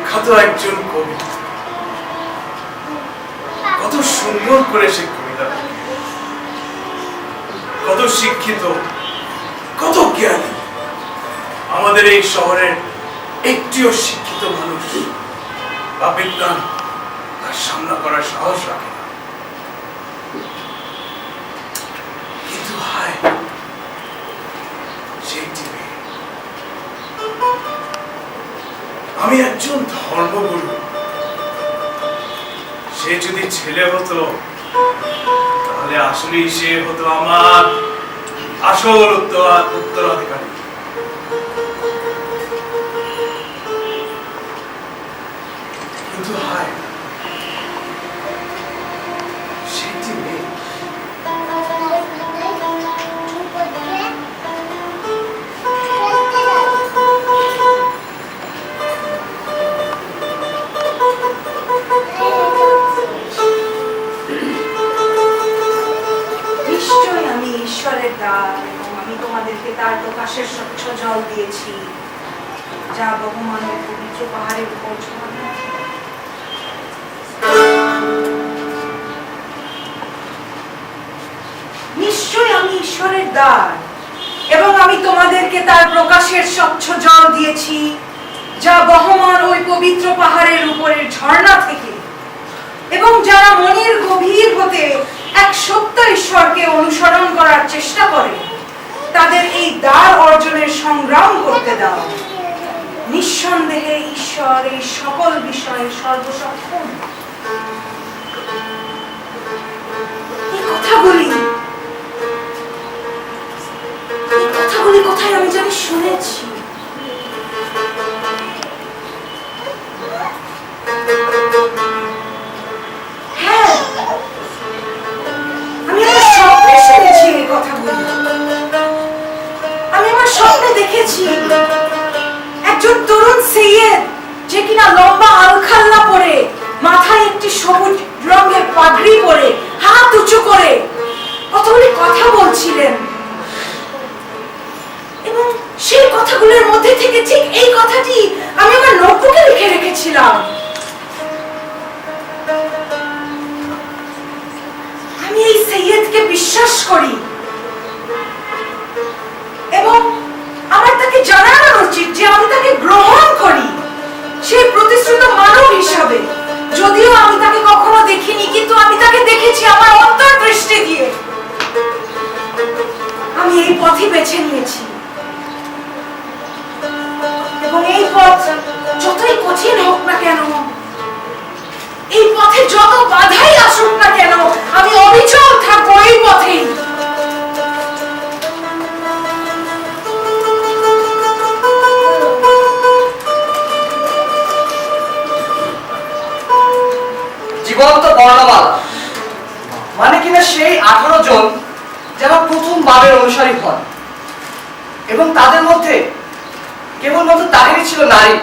বিখ্যাত একজন কবি, কত সুন্দর করে সে কবিতা লেখে, কত শিক্ষিত, কত জ্ঞানী। আমাদের এই শহরের একটিও শিক্ষিত মানুষ বা বিজ্ঞান তার সামনা করার সাহস রাখে না। কিন্তু হায়, আমি একজন ধর্মগুরু, সে যদি ছেলে হতো তাহলে আসলেই সে হতো আমার আসল উত্তরাধিকারী। কিন্তু হায়, সেটি নেই। আমি তোমাদেরকে তার প্রকাশের স্বচ্ছ জল দিয়েছি, যা বহমান ও পবিত্র পাহাড়ের উপর ঝর্ণা। নিশ্চয় আমি ঈশ্বরের দ্বার, এবং আমি তোমাদেরকে তার প্রকাশের স্বচ্ছ জল দিয়েছি, যা বহমান ওই পবিত্র পাহাড়ের উপরের ঝর্ণা থেকে। এবং যারা মনের গভীর হতে এক সত্য ঈশ্বরকে অনুসরণ করার চেষ্টা করে, তাদের এই দ্বার অর্জনের সংগ্রাম করতে দাও। নিঃসন্দেহে ঈশ্বর এই সকল বিষয়ে সর্বসক্ষম। এই কথাগুলি কোথায় আমি জানি শুনেছি। হ্যাঁ, আমি আমার স্বপ্নে শুনেছি এই কথাগুলি। আমি আমার স্বপ্নে দেখেছি একজন তরুণ সৈয়দ, যে কিনা লম্বা আলখাল্লা পরে, মাথায় একটি সবুজ রঙের পাগড়ি পরে, হাত উঁচু করে কতগুলি কথা বলছিলেন। এবং সেই কথাগুলোর মধ্যে থেকে ঠিক এই কথাটি আমি আমার নোটবুকে লিখে রেখেছিলাম। আমি এই সৈয়দকে বিশ্বাস করি, এবং আমার তাকে জানানো উচিত যে আমি তাকে গ্রহণ করি সেই প্রতিশ্রুত মানব হিসাবে। যদিও আমি তাকে কখনো দেখিনি, কিন্তু আমি তাকে দেখেছি আমার অন্তর্দৃষ্টি দিয়ে। আমি এই পথই বেছে নিয়েছি, এবং এই পথ যতই কঠিন হোক না কেন, এই পথে যত বাধাই আসুক না কেন, আমি অবিচল থাকবো এই পথেই। জীবন্ত বর্ণমালা মানে কিনা সেই 18 জন যেন প্রথম বাবের অনুসারী হন, এবং তাদের মধ্যে কেবলমাত্র তাদেরই ছিল নারী,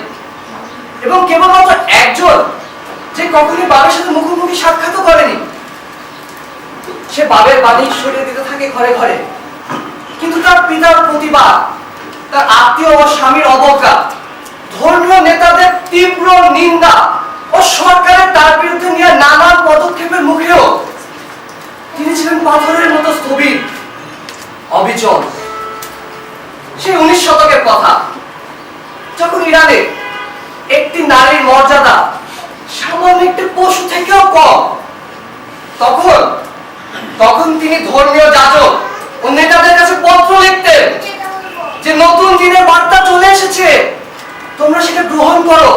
এবং কেবলমাত্র একজন যে কখনই বাবের সাথে মুখোমুখি সাক্ষাৎ করেনি। সে বাবের বাণী ছড়িয়ে দিতে থাকে ঘরে ঘরে, কিন্তু তার পিতার প্রতিবাদ, তার আত্মীয় ও স্বামীর অবজ্ঞা, ধর্মীয় নেতাদের তীব্র নিন্দা ও সরকারের তার বিরুদ্ধে নিয়ে নানান পদক্ষেপের মুখেও তিনি ছিলেন পাথরের মতো স্থবির, অবিচল। সেই 19 শতকের কথা, যখন ইরানে একটি নারীর মর্যাদা সামান্য একটি পশু থেকেও কম, তখন তিনি ধর্মীয় যাজক ও নেতাদের কাছে পত্র লিখতেন যে নতুন দিনের বার্তা চলে এসেছে, তোমরা সেটা গ্রহণ করো।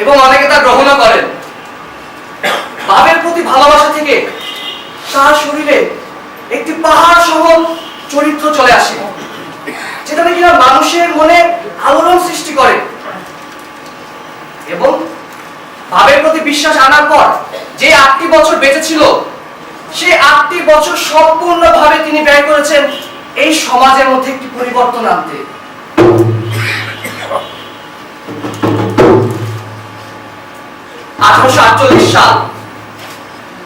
এবং অনেকে তা গ্রহণও করেন। বাবের প্রতি ভালোবাসা থেকে তার শরীরে একটি পাহাড় সম চরিত্র চলে আসে, যেটা কিনা মানুষের মনে আলোড়ন সৃষ্টি করে। এবং বাবের প্রতি বিশ্বাস আনার পর যে 8টি বছর বেঁচে ছিল, সেই 8টি বছর সম্পূর্ণভাবে তিনি ব্যয় করেছেন এই সমাজের মধ্যে একটি পরিবর্তন আনতে। 1848 সাল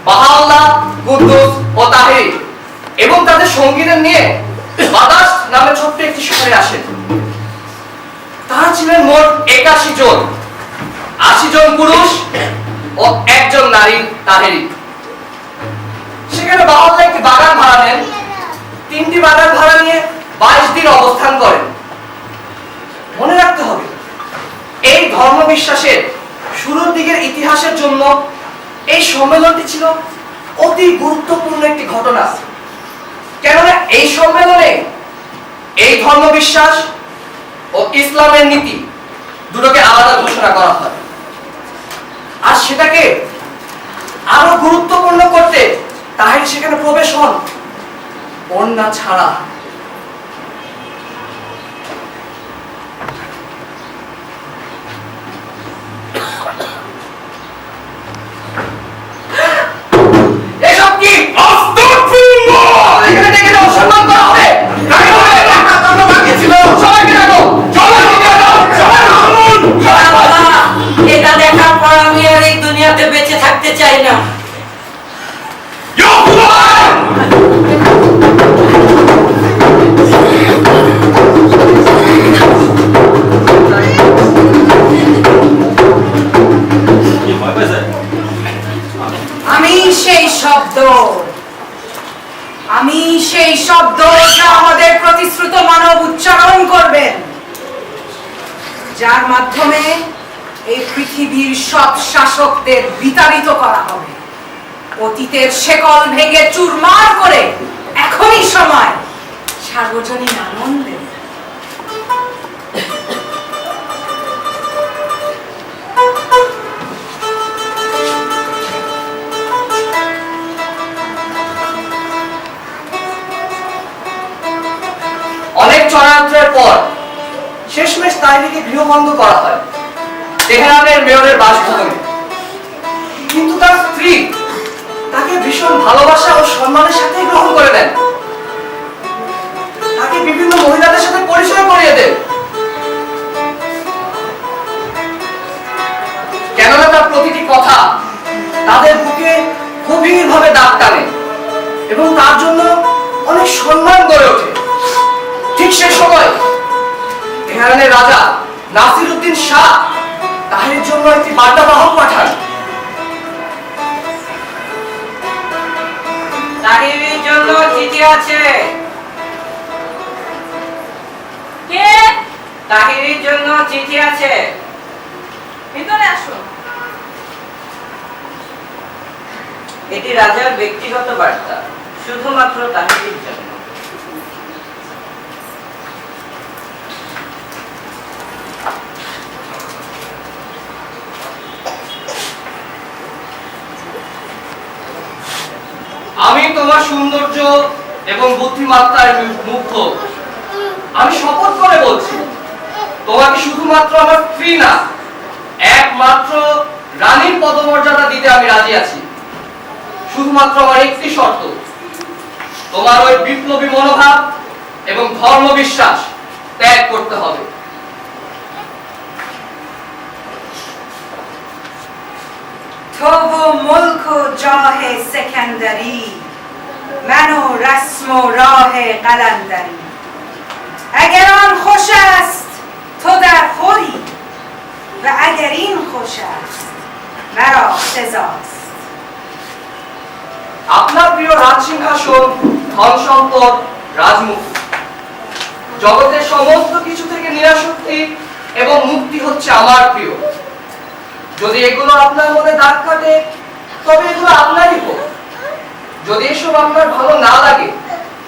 বাহাউল্লাহ, কুদ্দুস ও তাহেরি এবং তাদের সঙ্গীদের নিয়ে বাদাস নামে ছোট্ট একটি শহরে আসেন। তারা ছিলেন মোট 81 জন, 80 জন পুরুষ ও 1 জন নারী তাহেরি। সেখানে বাহাল্লা একটি বাগান ভাড়া নেন, 3টি বাগান ভাড়া নিয়ে 22 দিন অবস্থান করেন। মনে রাখতে হবে, এই ধর্মবিশ্বাসের শুরুর দিকের ইতিহাসের জন্য এই সম্মেলনটি ছিল অতি গুরুত্বপূর্ণ একটি ঘটনা। কেননা এই সম্মেলনে এই ধর্মবিশ্বাস ও ইসলামের নীতি দুটোকে আলাদা ঘোষণা করা হয়। আর সেটাকে আরো গুরুত্বপূর্ণ করতে তাহের সেখানে প্রবেশ হন ওড়না ছাড়া। এসব কি? এখানে ডেকে দাও, সম্মান করা হবে। সবাইকে ডাকো। এটা দেখার পর আমি আর এই দুনিয়াতে বেঁচে থাকতে চাই না। আমি সেই শব্দ, আমি সেই শব্দ যা আমাদের প্রতিশ্রুত মানব উচ্চারণ করবেন, যার মাধ্যমে এই পৃথিবীর সব শাসকদের বিতাড়িত করা হবে। অতীতের শেকল ভেঙে চুরমার করে এখনই সময় সার্বজনীন আনন্দে। অনেক চড়ান্তরের পর শেষমেশ তাহেরিকে গৃহবন্ধ করা হয় তেহরানের মেয়রের বাসভবনে। কিন্তু তার স্ত্রী তাকে ভীষণ ভালোবাসা ও সম্মানের সাথে গ্রহণ করে নেন, তাকে বিভিন্ন মহিলাদের সাথে পরিচয় করিয়ে দেন। কেননা তার প্রতিটি কথা তাদের বুকে গভীরভাবে দাগ টানে এবং তার জন্য অনেক সম্মান গড়ে ওঠে। ঠিক সেই সময় তেহরানের রাজা নাসিরউদ্দিন শাহ তাহেরের জন্য একটি বার্তাবাহক পাঠান। তাহিরির জন্য চিঠি আছে। কে? তাহিরির জন্য চিঠি আছে। ভিতরে আসো। এটি রাজার ব্যক্তিগত বার্তা, শুধুমাত্র তাহিরির জন্য। আমি তোমার সৌন্দর্য এবং বুদ্ধিমত্তায় মুগ্ধ। আমি শপথ করে বলছি, তোমাকে শুধুমাত্র আমার স্ত্রী না, একমাত্র রানীর পদমর্যাদা দিতে আমি রাজি আছি। শুধুমাত্র আমার একটি শর্ত, তোমার ওই বিপ্লবী মনোভাব এবং ধর্মবিশ্বাস ত্যাগ করতে হবে। تو وہ ملک و جاه سکندری من و رسم و راه قلندری اگر آن خوش است تو در خوری و اگر این خوش است مرا سزاست। আপনার প্রিয় রাজসিংহাসন, ধন সম্পদ, রাজমুকুট, জগতের সমস্ত কিছু থেকে নিরাসক্তি এবং মুক্তি হচ্ছে আমার প্রিয়। যদি এগুলো আপনার মনে দাগ কাটে তবে এগুলো আপনারই হোক, যদি এসব আপনার ভালো না লাগে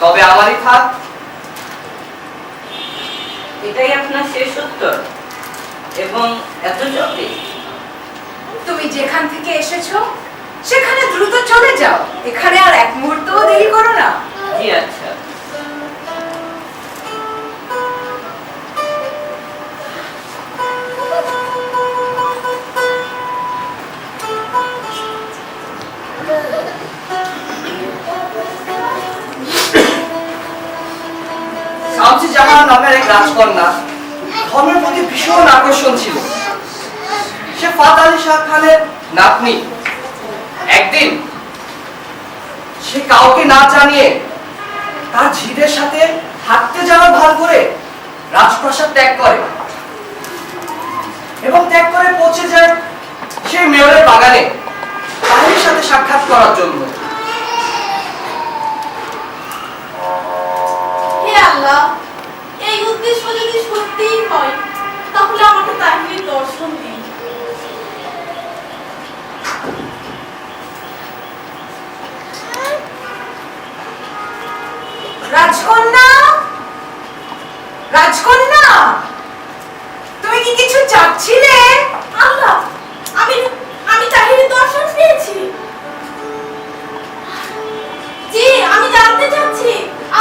তবে আমারই থাক। এটাই আপনার শেষ উত্তর এবং এত জলদি? তুমি যেখান থেকে এসেছো সেখানে দ্রুত চলে যাও, এখানে আর এক মুহূর্তও দেরি করো না। জি আচ্ছা। শামসি জাহান নামের এক রাজকন্যা ধর্মের প্রতি ভীষণ আকর্ষণ ছিল। সে ফাত আলী শাহ খানের নাতনি। একদিন সে কাউকে না জানিয়ে তার ঝিদের সাথে হাঁটতে যাওয়ার ভান করে রাজপ্রাসাদ ত্যাগ করে এবং ত্যাগ করে পৌঁছে যায় সাথে সাক্ষাৎ করার জন্য। হে আল্লাহ, এই উদ্দেশ্য যদি সত্যিই হয় তাহলে আমাকে তাহিরের দর্শন দিন। রাজকন্যা, রাজকন্যা, তুমি কি কিছু চাচ্ছিলে? আল্লাহ, আমি আমি তাহিরের দর্শন পেয়েছি। জি, আমি জানতে চাচ্ছি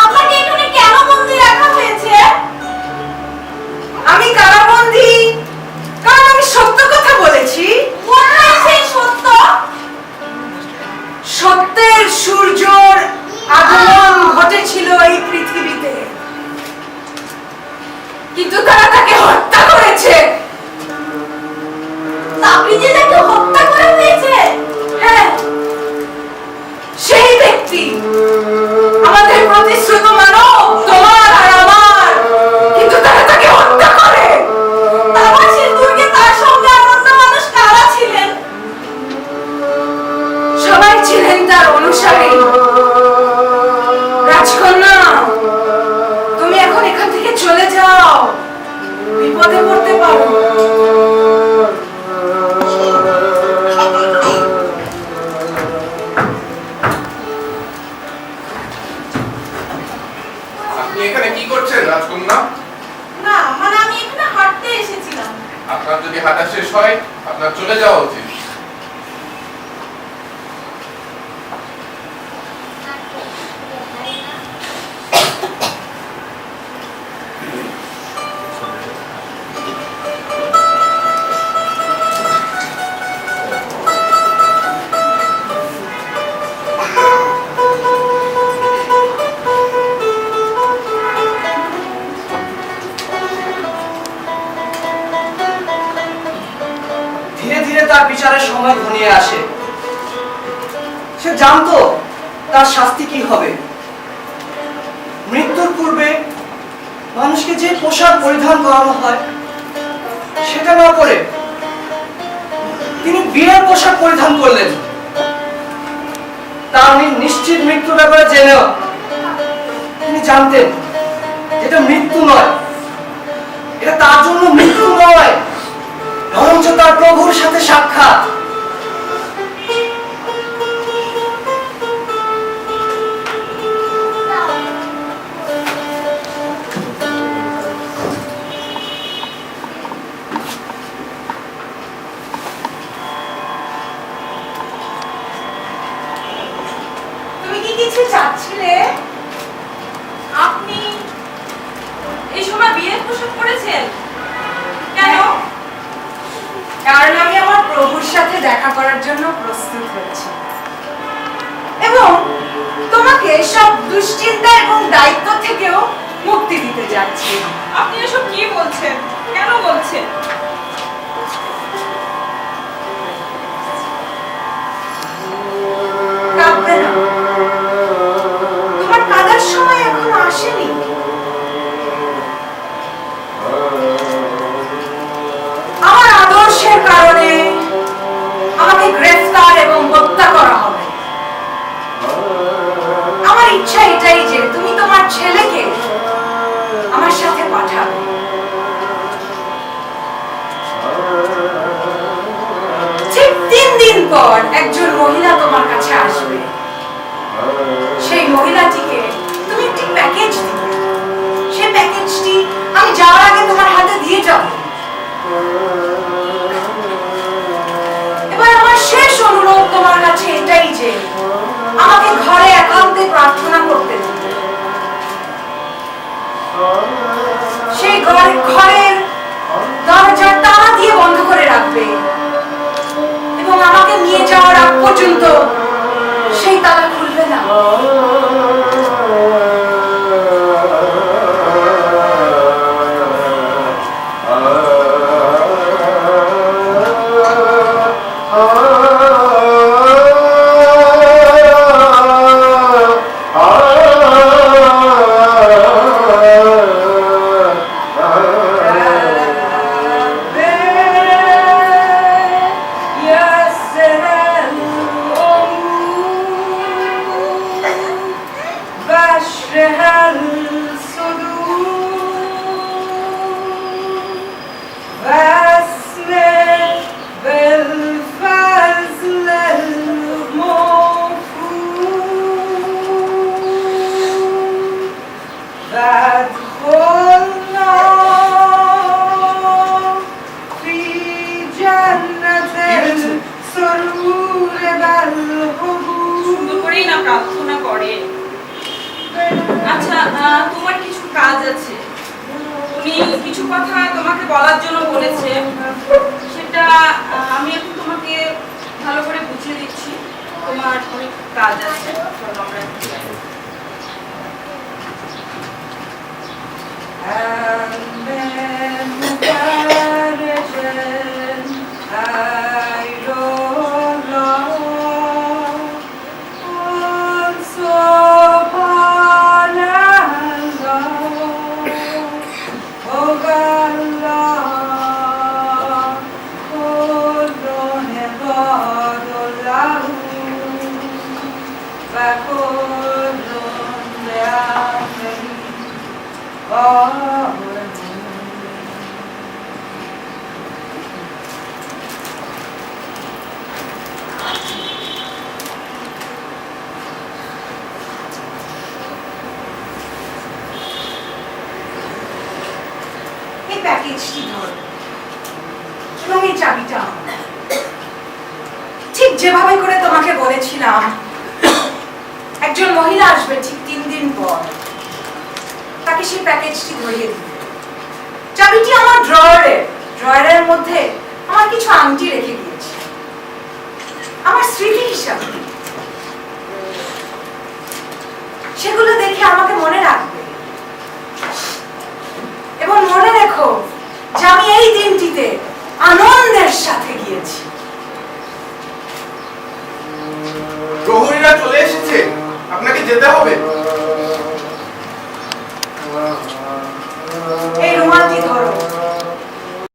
আপনাকে এখানে কেন বন্দি রাখা হয়েছে? আমি কারাবন্দী কারণ আমি সত্য কথা বলেছি। কোথায় সেই সত্য? সত্যের সূর্যর আগমন ঘটেছিল এই পৃথিবীতে, কিন্তু তারা তাকে হত্যা করেছে। তাবরিজে তাকে হত্যা করা হয়েছে? হ্যাঁ, সেই ব্যক্তি আমাদের প্রতিশ্রুত মানব, তোমার আর আমার, কিন্তু তারা তাকে হত্যা করে। তাবাসের দুর্গে তার সঙ্গে আর অন্য মানুষ কারা ছিলেন? সবাই ছিলেন তার অনুসারী। রাজকন্যা, তুমি এখন এখান থেকে চলে যাও, বিপদে পড়তে পারো। আপনি এখানে কি করছেন রাজকন্যা? না, মানে আমি এখানে হাঁটতে এসেছিলাম। আপনার যদি হাঁটা শেষ হয় আপনার চলে যাওয়া উচিত। ধীরে ধীরে তার বিচারের সময় ঘনিয়ে আসে। সে জানতো তার শাস্তি কি হবে। মৃত্যুর পূর্বে মানুষকে যে পোশাক পরিধান করানো হয় সেটা না করে তিনি বিয়ের পোশাক পরিধান করলেন। তার নিশ্চিত মৃত্যু ব্যাপারে জেনেও তিনি জানতেন এটা মৃত্যু নয়, এটা তার জন্য মৃত্যু নয়, বরঞ্চ তার প্রভুর সাথে সাক্ষাৎ। তুমি কি কিছু চাচ্ছিলে? আপনি এই সময় বিয়ের পোশাক পরেছেন কেন? কারণ আমি আমার প্রভুর সাথে দেখা করার জন্য প্রস্তুত হচ্ছি এবং তোমাকে সব দুশ্চিন্তা এবং দায়িত্ব থেকেও মুক্তি দিতে যাচ্ছি। আপনি এসব কি বলছেন? কেন বলছেন? কাঁদবে না, তোমার কাঁদার সময় এখনো আসেনি। আমার আদর্শের কারণে আমাকে গ্রেফতার এবং হত্যা করা হবে। আমার ইচ্ছা এটাই যে তুমি তোমার ছেলেকে আমার সাথে পাঠাবে। ঠিক 3 দিন পর একজন মহিলা তোমার কাছে আসবে। সেই মহিলাটিকে তুমি একটি প্যাকেজ দিবে। সেই প্যাকেজটি আমি যাওয়ার আগে তোমার হাতে দিয়ে যাব। এবার আমার শেষ অনুরোধ তোমার কাছে এটাই যে আমাকে ঘরে একান্তে প্রার্থনা করতে দিবে। সেই ঘরের দরজার তালা দিয়ে বন্ধ করে রাখবে এবং আমাকে নিয়ে যাওয়ার আগ পর্যন্ত সেই তালা খুলবে না। বলার জন্য বলেছে সেটা আমি এখন তোমাকে ভালো করে বুঝিয়ে দিচ্ছি। তোমার অনেক কাজ আছে, চলো আমরা এখন যাই। And then comparison, I don't know. Also, Panala, Ogala, Odone Badolau, Bakodon Leameni. এই প্যাকেজটি ধর এবং এই চাবিটা আমার। ঠিক যেভাবে করে তোমাকে বলেছিলাম একজন মহিলা আসবে ঠিক 3 দিন পর, তাকে সেই প্যাকেজটি ধরিয়ে দিবে। চাবিটি আমার ড্রয়ারের মধ্যে আমার কিছু আংটি রেখে গিয়েছি আমার স্মৃতি হিসাবে। সেগুলো দেখে আমাকে মনে রাখবে এবং মনে রেখো যে আমি